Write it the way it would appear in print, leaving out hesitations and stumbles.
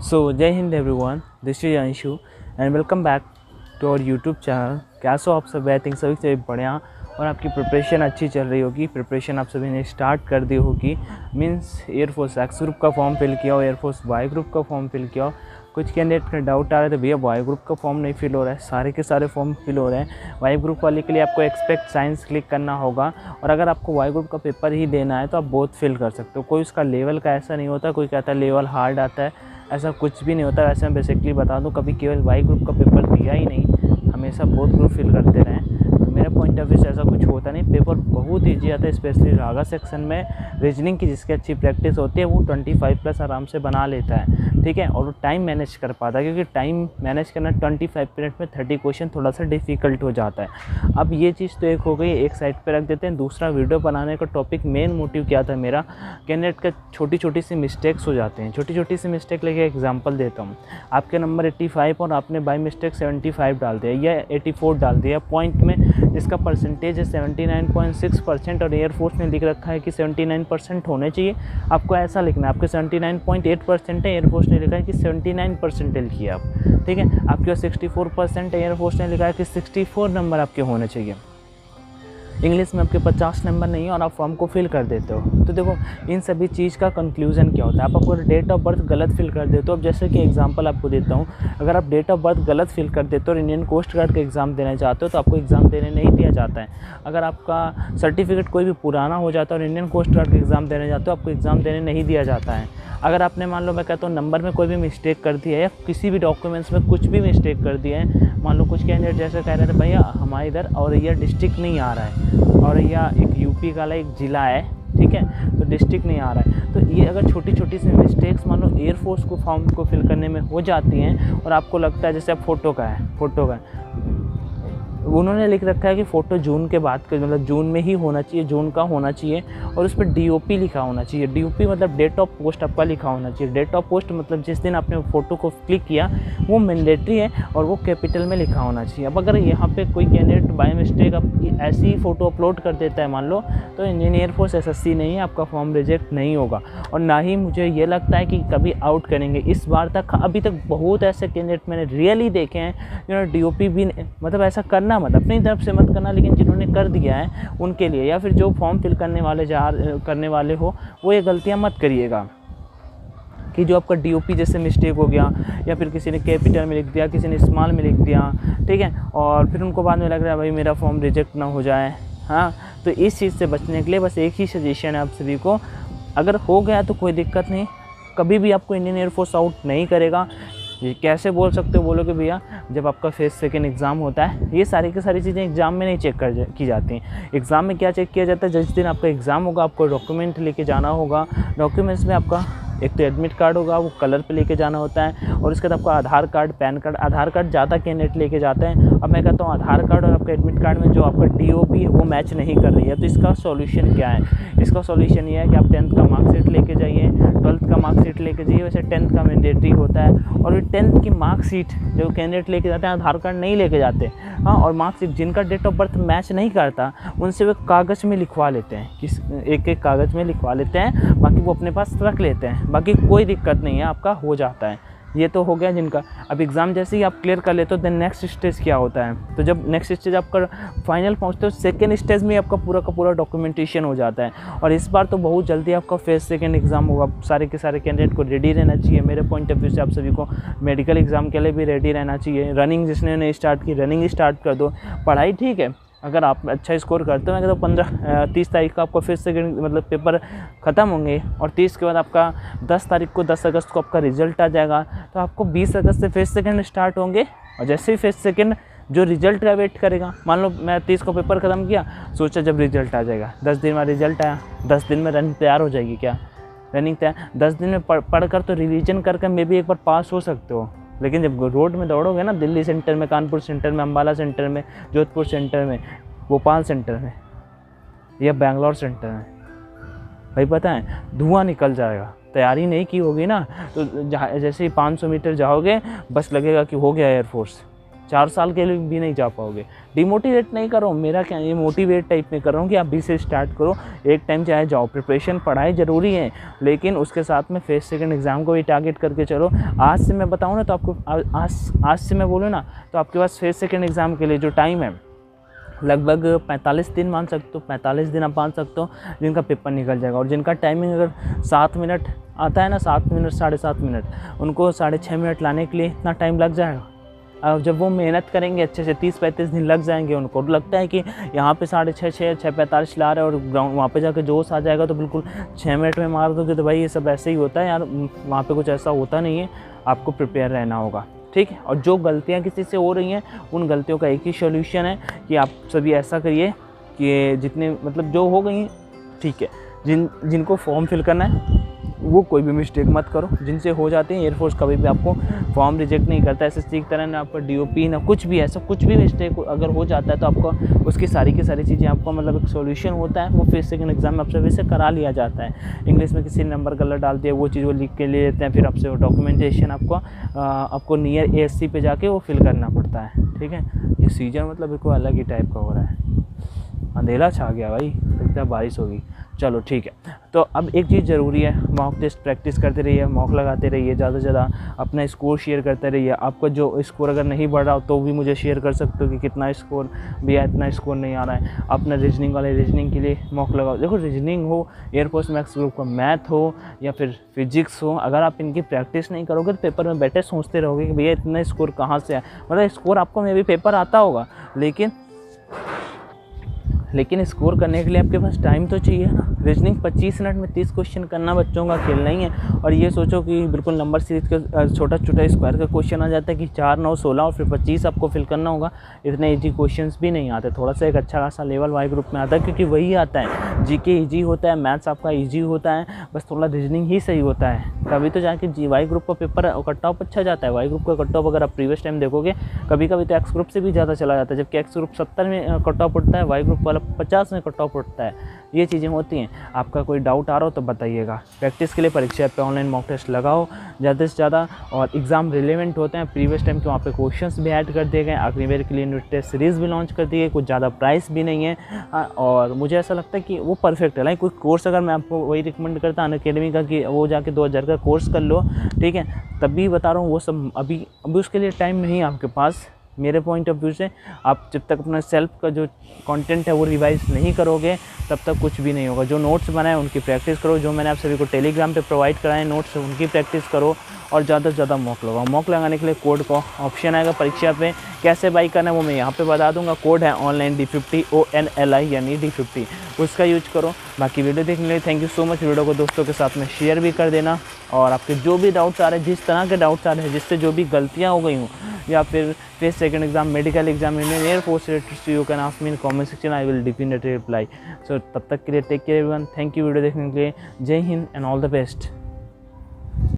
So, Jai Hind everyone, this is Anshu and welcome back to our YouTube channel। कैसे हो आप सब? I think सभी बढ़िया और आपकी प्रिपरेशन अच्छी चल रही होगी। प्रिपरेशन आप सभी ने स्टार्ट कर दी होगी। मींस एयरफोर्स एक्स ग्रुप का फॉर्म फिल किया हो, एयरफोर्स वाई ग्रुप का फॉर्म फिल किया हो। कुछ कैंडिडेट का डाउट आ रहा है तो भैया वाई ग्रुप का फॉर्म नहीं फिल हो रहा है, सारे के सारे फॉर्म फिल हो रहे हैं। वाई ग्रुप वाले के लिए आपको एक्सपेक्ट साइंस क्लिक करना होगा और अगर आपको वाई ग्रुप का पेपर ही देना है तो आप बोथ फिल कर सकते हो। कोई उसका लेवल का ऐसा नहीं होता, कोई कहता है लेवल हार्ड आता है, ऐसा कुछ भी नहीं होता। वैसे मैं बेसिकली बता दूं, कभी केवल वाई ग्रुप का पेपर दिया ही नहीं, हमेशा बोथ ग्रुप फिल करते रहें। तो मेरे पॉइंट ऑफ व्यू से ऐसा कुछ होता नहीं। पेपर बहुत ईजी आता है, स्पेशली रागा सेक्शन में रीजनिंग की जिसकी अच्छी प्रैक्टिस होती है वो 25+ आराम से बना लेता है, ठीक है। और वो टाइम मैनेज कर पाता है, क्योंकि टाइम मैनेज करना 25 मिनट में 30 क्वेश्चन थोड़ा सा डिफ़िकल्ट हो जाता है। अब ये चीज़ तो एक हो गई, एक साइड पर रख देते हैं। दूसरा, वीडियो बनाने का टॉपिक मेन मोटिव क्या था मेरा, कैंडिडेट का छोटी छोटी सी मिस्टेक्स हो जाते हैं। छोटी छोटी सी मिस्टेक लेके एग्जांपल देता हूँ। आपके नंबर 85 और आपने बाय मिस्टेक 75 डाल दिया या 84 डाल दिया पॉइंट में, जिसका परसेंटेज है 79.6% और एयरफोर्स ने लिख रखा है कि 79% होने चाहिए। आपको ऐसा लिखना है, आपके 79.8% है, एयरफोर्स ने लिखा है कि 79 परसेंटाइल किया आप, ठीक है। आपके 64% है, एयरफोर्स ने लिखा है कि 64 नंबर आपके होने चाहिए। इंग्लिश में आपके 50 नंबर नहीं है और आप फॉर्म को फिल कर देते हो। तो देखो, इन सभी चीज़ का कंक्लूजन क्या होता है, आप आपको डेट ऑफ बर्थ गलत फिल कर देते हो। अब जैसे कि एग्जांपल आपको देता हूँ, अगर आप डेट ऑफ बर्थ गलत फिल कर देते हो और इंडियन कोस्ट गार्ड का एग्ज़ाम देना चाहते हो तो आपको एग्ज़ाम देने नहीं दिया जाता है। अगर आपका सर्टिफिकेट कोई भी पुराना हो जाता है और इंडियन कोस्ट गार्ड का एग्ज़ाम देने जाते हो, आपको एग्ज़ाम देने नहीं दिया जाता है। अगर आपने मान लो, मैं कहता हूँ, नंबर में कोई भी मिस्टेक कर दी है या किसी भी डॉक्यूमेंट्स में कुछ भी मिस्टेक कर दिया है, मान लो कुछ कैंडिडेट जैसे कह रहे थे भैया हमारे इधर औरैया डिस्ट्रिक्ट नहीं आ रहा है, औरैया एक यूपी का एक ज़िला है, ठीक है, तो डिस्ट्रिक्ट नहीं आ रहा है। तो ये अगर छोटी छोटी सी मिस्टेक्स मान लो एयरफोर्स को फॉर्म को फिल करने में हो जाती हैं और आपको लगता है जैसे अब फ़ोटो का है, उन्होंने लिख रखा है कि फ़ोटो जून के बाद का, मतलब जून में ही होना चाहिए, जून का होना चाहिए और उस पर DOP लिखा होना चाहिए। DOP मतलब डेट ऑफ पोस्ट आपका लिखा होना चाहिए। डेट ऑफ पोस्ट मतलब जिस दिन आपने फ़ोटो को क्लिक किया वो मैंडेटरी है और वो कैपिटल में लिखा होना चाहिए। अब अगर यहाँ पे कोई कैंडिडेट बाय मिस्टेक अब ऐसी ही फ़ोटो अपलोड कर देता है मान लो, तो इंडियन एयरफोर्स SSC नहीं है, आपका फॉर्म रिजेक्ट नहीं होगा और ना ही मुझे ये लगता है कि कभी आउट करेंगे। इस बार तक, अभी तक बहुत ऐसे कैंडिडेट मैंने रियली देखे हैं जिन्होंने DOP भी, मतलब ऐसा करना मत, अपनी तरफ से मत करना, लेकिन जिन्होंने कर दिया है उनके लिए, या फिर जो फॉर्म फिल करने वाले हो वो ये गलतियां मत करिएगा कि जो आपका DOP जैसे मिस्टेक हो गया या फिर किसी ने कैपिटल में लिख दिया, किसी ने स्मॉल में लिख दिया, ठीक है, और फिर उनको बाद में लग रहा है भाई मेरा फॉर्म रिजेक्ट ना हो जाए। हाँ, तो इस चीज़ से बचने के लिए बस एक ही सजेशन है आप सभी को, अगर हो गया तो कोई दिक्कत नहीं, कभी भी आपको इंडियन एयरफोर्स आउट नहीं करेगा। ये कैसे बोल सकते हो, बोलोगे भैया जब आपका फेस सेकेंड एग्ज़ाम होता है, ये सारी की सारी चीज़ें एग्ज़ाम में नहीं चेक की जाती हैं। एग्ज़ाम में क्या चेक किया जाता है, जिस दिन आपका एग्ज़ाम होगा आपको डॉक्यूमेंट लेके जाना होगा। डॉक्यूमेंट्स में आपका एक तो एडमिट कार्ड होगा, वो कलर पे लेके जाना होता है, और उसके बाद आपका आधार कार्ड, पैन कार्ड। आधार कार्ड ज़्यादा कैंडिडेट लेके जाते हैं। अब मैं कहता हूँ आधार कार्ड और आपका एडमिट कार्ड में जो आपका DOP है वो मैच नहीं कर रही है, तो इसका सॉल्यूशन क्या है? इसका सॉल्यूशन ये है कि आप 10th का मार्कशीट लेके जाइए, 12th का मार्कशीट लेके जाइए। वैसे 10th का मैंडेटरी होता है, और 10th की मार्कशीट जो कैंडिडेट लेके जाते हैं, आधार कार्ड नहीं लेके जाते, हाँ, और मार्कशीट जिनका डेट ऑफ बर्थ मैच नहीं करता उनसे वे कागज़ में लिखवा लेते हैं, एक एक कागज़ में लिखवा लेते हैं, बाकी वो अपने पास रख लेते हैं, बाकी कोई दिक्कत नहीं है, आपका हो जाता है। ये तो हो गया जिनका। अब एग्ज़ाम जैसे ही आप क्लियर कर लेते हो, देन नेक्स्ट स्टेज क्या होता है, तो जब नेक्स्ट स्टेज आपका फाइनल पहुंचते हो, सेकेंड स्टेज में आपका पूरा का पूरा डॉक्यूमेंटेशन हो जाता है। और इस बार तो बहुत जल्दी आपका फेस सेकेंड एग्ज़ाम होगा। सारे के सारे कैंडिडेट को रेडी रहना चाहिए। मेरे पॉइंट ऑफ व्यू से आप सभी को मेडिकल एग्ज़ाम के लिए भी रेडी रहना चाहिए। रनिंग जिसने नहीं स्टार्ट की, रनिंग स्टार्ट कर दो। पढ़ाई ठीक है, अगर आप अच्छा स्कोर करते हो, मैं कहता हूँ 30 तारीख का आपका फिर सेकेंड मतलब पेपर ख़त्म होंगे और 30 के बाद आपका 10 तारीख को 10 अगस्त को आपका रिजल्ट आ जाएगा, तो आपको 20 अगस्त से फेस सेकेंड स्टार्ट होंगे। और जैसे ही फेस सेकेंड जो रिजल्ट का वेट करेगा, मान लो मैं 30 को पेपर ख़त्म किया, सोचा जब रिजल्ट आ जाएगा, 10 दिन में रिजल्ट आया, 10 दिन में रनिंग तैयार हो जाएगी। क्या रनिंग तैयार 10 दिन में पढ़ कर तो रिवीजन करके मे भी एक बार पास हो सकते हो, लेकिन जब रोड में दौड़ोगे ना, दिल्ली सेंटर में, कानपुर सेंटर में, अम्बाला सेंटर में, जोधपुर सेंटर में, भोपाल सेंटर में या बेंगलोर सेंटर में, भाई पता है धुआं निकल जाएगा। तैयारी नहीं की होगी ना, तो जैसे ही 500 मीटर जाओगे बस लगेगा कि हो गया एयरफोर्स, 4 साल के लिए भी नहीं जा पाओगे। डिमोटिवेट नहीं कर रहा हूँ, मेरा क्या ये मोटिवेट टाइप में कर रहा हूँ कि अभी से स्टार्ट करो, एक टाइम चाहे जाओ। प्रिपरेशन पढ़ाई ज़रूरी है, लेकिन उसके साथ में फर्स्ट सेकंड एग्ज़ाम को भी टारगेट करके चलो। आज से मैं बताऊँ ना तो आपको आज से मैं बोलूँ ना तो आपके पास फर्स्ट सेकंड एग्ज़ाम के लिए जो टाइम है लगभग 45 दिन मान सकते हो, 45 दिन आप मान सकते हो जिनका पेपर निकल जाएगा। और जिनका टाइमिंग अगर 7 मिनट आता है ना, 7 मिनट 7.5 मिनट, उनको 6.5 मिनट लाने के लिए इतना टाइम लग जाएगा। और जब वो मेहनत करेंगे अच्छे से 30-35 दिन लग जाएंगे उनको। लगता है कि यहाँ पे 6:30 6:45 ला रहे हैं और ग्राउंड वहाँ पे जाकर जोश आ जाएगा तो बिल्कुल 6 मिनट में मार दोगे, तो भाई ये सब ऐसे ही होता है यार, वहाँ पे कुछ ऐसा होता नहीं है। आपको प्रिपेयर रहना होगा, ठीक है। और जो गलतियाँ किसी से हो रही हैं उन गलतियों का एक ही सॉल्यूशन है कि आप सभी ऐसा करिए कि जितने मतलब जो हो गई ठीक है, जिनको फॉर्म फिल करना है वो कोई भी मिस्टेक मत करो। जिनसे हो जाते हैं, एयरफोर्स कभी भी आपको फॉर्म रिजेक्ट नहीं करता, एसएससी की तरह ना आपका डीओपी ना कुछ भी, ऐसा कुछ भी मिस्टेक अगर हो जाता है तो आपको उसकी सारी की सारी चीज़ें आपको मतलब एक सॉल्यूशन होता है, वो फर्स्ट सेकंड एग्जाम में आपसे वैसे करा लिया जाता है। इंग्लिश में किसी नंबर गलत डाल दिया, वो चीज़ वो लिख के ले लेते हैं, फिर आपसे वो डॉक्यूमेंटेशन आपको नियर एएससी पे जाके वो फिल करना पड़ता है, ठीक है। ये सीजन मतलब बिल्कुल अलग ही टाइप का हो रहा है, अंधेरा छा गया भाई, लगता है बारिश होगी। चलो ठीक है, तो अब एक चीज़ ज़रूरी है, मॉक टेस्ट प्रैक्टिस करते रहिए, मॉक लगाते रहिए, ज़्यादा से ज़्यादा अपना स्कोर शेयर करते रहिए। आपका जो स्कोर अगर नहीं बढ़ रहा हो तो भी मुझे शेयर कर सकते हो कि कितना स्कोर भैया इतना स्कोर नहीं आ रहा है। अपना रीजनिंग वाले रीजनिंग के लिए मॉक लगाओ। देखो रीजनिंग हो, एयरफोर्स मैक्स ग्रुप का मैथ हो या फिर फिजिक्स हो, अगर आप इनकी प्रैक्टिस नहीं करोगे तो पेपर में बैठे सोचते रहोगे कि भैया इतना स्कोर कहाँ से आया। मतलब स्कोर आपको मे भी पेपर आता होगा, लेकिन स्कोर करने के लिए आपके पास टाइम तो चाहिए ना। रीजनिंग 25 मिनट में 30 क्वेश्चन करना बच्चों का खेल नहीं है। और ये सोचो कि बिल्कुल नंबर सीरीज का छोटा स्क्वायर का क्वेश्चन आ जाता है कि 4 9 16 और फिर 25 आपको फिल करना होगा। इतने इजी क्वेश्चंस भी नहीं आते, थोड़ा सा एक अच्छा खासा लेवल वाई ग्रुप में आता है, क्योंकि वही आता है। जीके ईजी होता है, मैथ्स आपका ईजी होता है, बस थोड़ा रीजनिंग ही सही होता है। कभी तो जाके वाई ग्रुप का पेपर कट ऑफ अच्छा जाता है। वाई ग्रुप का कट ऑफ अगर आप प्रीवियस टाइम देखोगे कभी कभी तो एक्स ग्रुप से भी ज़्यादा चला जाता है, जबकि एक्स ग्रुप 70 में कट ऑफ उठता है, वाई ग्रुप वाला 50 में कट ऑफ उठता है। ये चीज़ें होती हैं। आपका कोई डाउट आ रहा हो तो बताइएगा। प्रैक्टिस के लिए परीक्षा पे ऑनलाइन मॉक टेस्ट लगाओ ज़्यादा से ज़्यादा, और एग्ज़ाम रिलेवेंट होते हैं प्रीवियस टाइम के, वहाँ पे क्वेश्चंस भी ऐड कर दिए गए। अग्निवीर के लिए न्यू टेस्ट सीरीज़ भी लॉन्च कर दी गई, कुछ ज़्यादा प्राइस भी नहीं है। और मुझे ऐसा लगता है कि वो परफेक्ट है। लाइक कोई कोर्स अगर मैं आपको वही रिकमेंड करता अनअकैडमी का कि वो जाके 2000 का कोर्स कर लो, ठीक है, तभी बता रहा हूँ वो सब अभी उसके लिए टाइम नहीं है आपके पास। मेरे पॉइंट ऑफ व्यू से आप जब तक अपना सेल्फ का जो कंटेंट है वो रिवाइज नहीं करोगे तब तक कुछ भी नहीं होगा। जो नोट्स बनाए उनकी प्रैक्टिस करो, जो मैंने आप सभी को टेलीग्राम पे प्रोवाइड कराए नोट्स उनकी प्रैक्टिस करो, और ज़्यादा से ज़्यादा मॉक लगाओ। मॉक लगाने के लिए कोड का ऑप्शन आएगा परीक्षा पे, कैसे बाई करना है वो मैं यहाँ पे बता दूंगा। कोड है ऑनलाइन D50 ONLI यानी D50, उसका यूज करो। बाकी वीडियो देखने के लिए thank you so much. Video को दोस्तों के साथ में शेयर भी कर देना, और आपके जो भी डाउट्स आ रहे हैं, जिस तरह के डाउट्स आ रहे हैं, जिससे जो भी गलतियाँ हो गई हूँ, या फिर first second exam, medical exam, Indian air force related, you can ask me in comment section, I will definitely reply. So तब तक के लिए take care everyone, thank you video देखने के लिए। Jai Hind and all the best.